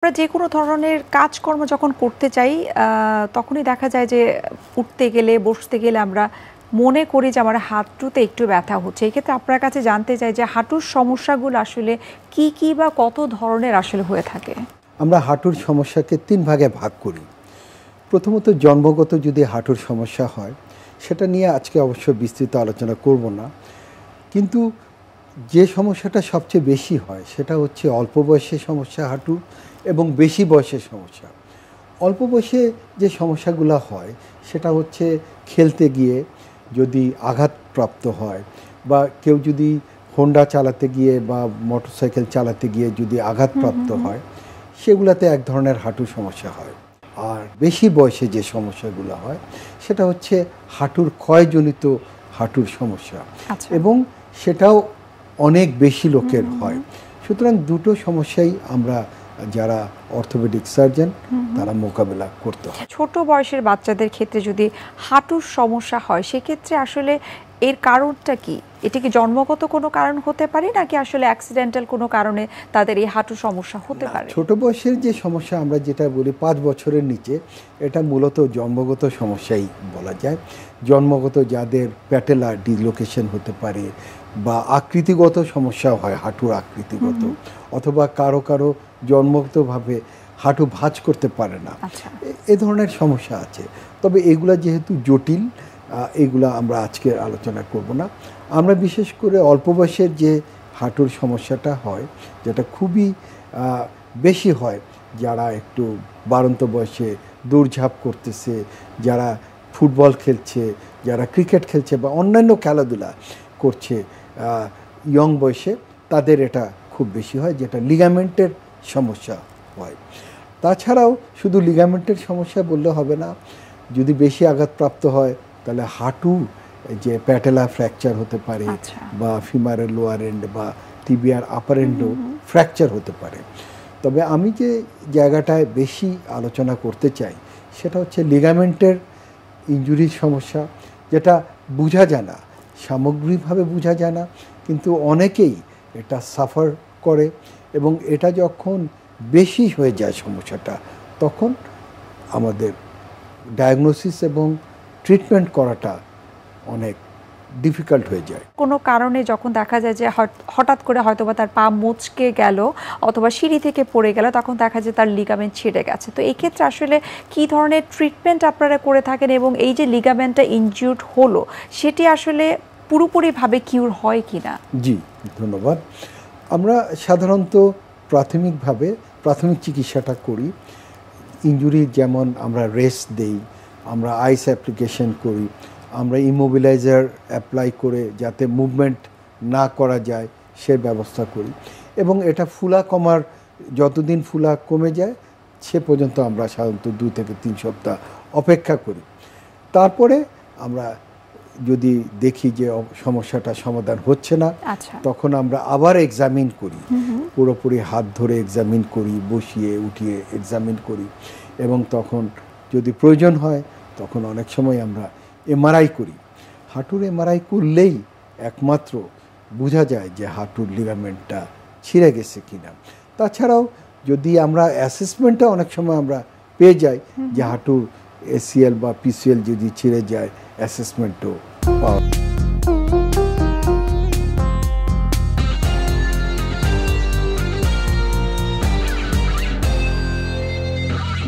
আমরা যে কোনো ধরনের কাজকর্ম যখন করতে চাই তখনই দেখা যায় যে উঠতে গেলে বসতে গেলে আমরা মনে করি যে আমার হাঁটুতে একটু ব্যথা হচ্ছে। এই ক্ষেত্রে আপনার কাছে জানতে চাই যে হাঁটুর সমস্যাগুলো আসলে কি বা কত ধরনের আসলে হয়ে থাকে? আমরা হাঁটুর সমস্যাকে 3 ভাগে ভাগ করি। প্রথমত জন্মগত যদি হাঁটুর সমস্যা হয় সেটা নিয়ে আজকে অবশ্য বিস্তৃত আলোচনা করব না, কিন্তু যে সমস্যাটা সবচেয়ে বেশি হয় সেটা হচ্ছে অল্প বয়সে সমস্যা হাঁটু এবং বেশি বয়সের সমস্যা। অল্প বয়সে যে সমস্যাগুলো হয় সেটা হচ্ছে খেলতে গিয়ে যদি আঘাতপ্রাপ্ত হয় বা কেউ যদি হোন্ডা চালাতে গিয়ে বা মোটরসাইকেল চালাতে গিয়ে যদি আঘাতপ্রাপ্ত হয় সেগুলোতে এক ধরনের হাঁটুর সমস্যা হয়। আর বেশি বয়সে যে সমস্যাগুলো হয় সেটা হচ্ছে হাঁটুর ক্ষয়জনিত হাঁটুর সমস্যা, এবং সেটাও অনেক বেশি লোকের হয়। সুতরাং দুটো সমস্যাই আমরা যারা অর্থোপেডিক সার্জন তারা মোকাবেলা করতে হয়। ছোট বয়সের বাচ্চাদের ক্ষেত্রে যদি হাঁটুর সমস্যা হয় সেক্ষেত্রে আসলে এর কারণটা কি? এটা কি জন্মগত কোনো কারণ হতে পারে নাকি আসলে অ্যাক্সিডেন্টাল কোনো কারণে তাদের এই হাঁটুর সমস্যা হতে পারে? ছোট বয়সের যে সমস্যা আমরা যেটা বলি 5 বছরের নিচে, এটা মূলত জন্মগত সমস্যাই বলা যায়। জন্মগত যাদের প্যাটেলা ডিসলোকেশন হতে পারে বা আকৃতিগত সমস্যা হয়, হাঁটুর আকৃতিগত, অথবা কারো কারো জন্মগতভাবে হাঁটু ভাঁজ করতে পারে না, এ ধরনের সমস্যা আছে। তবে এগুলা যেহেতু জটিল, এগুলা আমরা আজকে আলোচনা করব না। আমরা বিশেষ করে অল্প বয়সের যে হাঁটুর সমস্যাটা হয়, যেটা খুবই বেশি হয়, যারা একটু বাড়ন্ত বয়সে দৌড়ঝাঁপ করতেছে, যারা ফুটবল খেলছে, যারা ক্রিকেট খেলছে বা অন্যান্য খেলাধুলা করছে ইয়ং বয়সে, তাদের এটা খুব বেশি হয়, যেটা লিগামেন্টের সমস্যা হয়। তাছাড়াও শুধু লিগামেন্টের সমস্যা বললে হবে না, যদি বেশি আঘাতপ্রাপ্ত হয় তাহলে হাঁটু যে প্যাটেলা ফ্র্যাকচার হতে পারে বা ফিমারের লোয়ার এন্ড বা টিবিয়ার আপার এন্ডও ফ্র্যাকচার হতে পারে। তবে আমি যে জায়গাটায় বেশি আলোচনা করতে চাই সেটা হচ্ছে লিগামেন্টের ইনজুরির সমস্যা, যেটা বোঝা যায় না, সামগ্রিকভাবে বোঝা যায় না, কিন্তু অনেকেই এটা সাফার করে, এবং এটা যখন বেশি হয়ে যায় সমস্যাটা, তখন আমাদের ডায়াগনোসিস এবং ট্রিটমেন্ট করাটা অনেক ডিফিকাল্ট হয়ে যায়। কোনো কারণে যখন দেখা যায় যে হঠাৎ করে হয়তোবা তার পা মুচকে গেল অথবা সিঁড়ি থেকে পড়ে গেল, তখন দেখা যায় তার লিগামেন্ট ছিঁড়ে গেছে, তো এই ক্ষেত্রে আসলে কি ধরনের ট্রিটমেন্ট আপনারা করে থাকেন এবং এই যে লিগামেন্টটা ইনজিউর্ড হলো সেটি আসলে পুরোপুরিভাবে কিউর হয় কিনা? জি, ধন্যবাদ। আমরা সাধারণত প্রাথমিক চিকিৎসাটা করি। ইনজুরি যেমন আমরা রেস্ট দেই, আমরা আইস অ্যাপ্লিকেশন করি, আমরা ইমোবিলাইজার অ্যাপ্লাই করে যাতে মুভমেন্ট না করা যায় সে ব্যবস্থা করি, এবং এটা ফুলা কমার, যতদিন ফুলা কমে যায় সে পর্যন্ত আমরা সাধারণত 2 থেকে 3 সপ্তাহ অপেক্ষা করি। তারপরে আমরা যদি দেখি যে সমস্যাটা সমাধান হচ্ছে না, তখন আমরা আবার এক্সামিন করি, পুরোপুরি হাত ধরে এক্সামিন করি, বসিয়ে উঠিয়ে এক্সামিন করি, এবং তখন যদি প্রয়োজন হয় তখন অনেক সময় আমরা এমআরআই করি। হাঁটুর এমআরআই করলেই একমাত্র বোঝা যায় যে হাঁটুর লিগামেন্টটা ছিঁড়ে গেছে কিনা। তাছাড়াও যদি আমরা অ্যাসেসমেন্টটা অনেক সময় আমরা পেয়ে যাই যে হাঁটুর এসিএল বা পিসিএল যদি ছিঁড়ে যায়, অ্যাসেসমেন্টও পাওয়া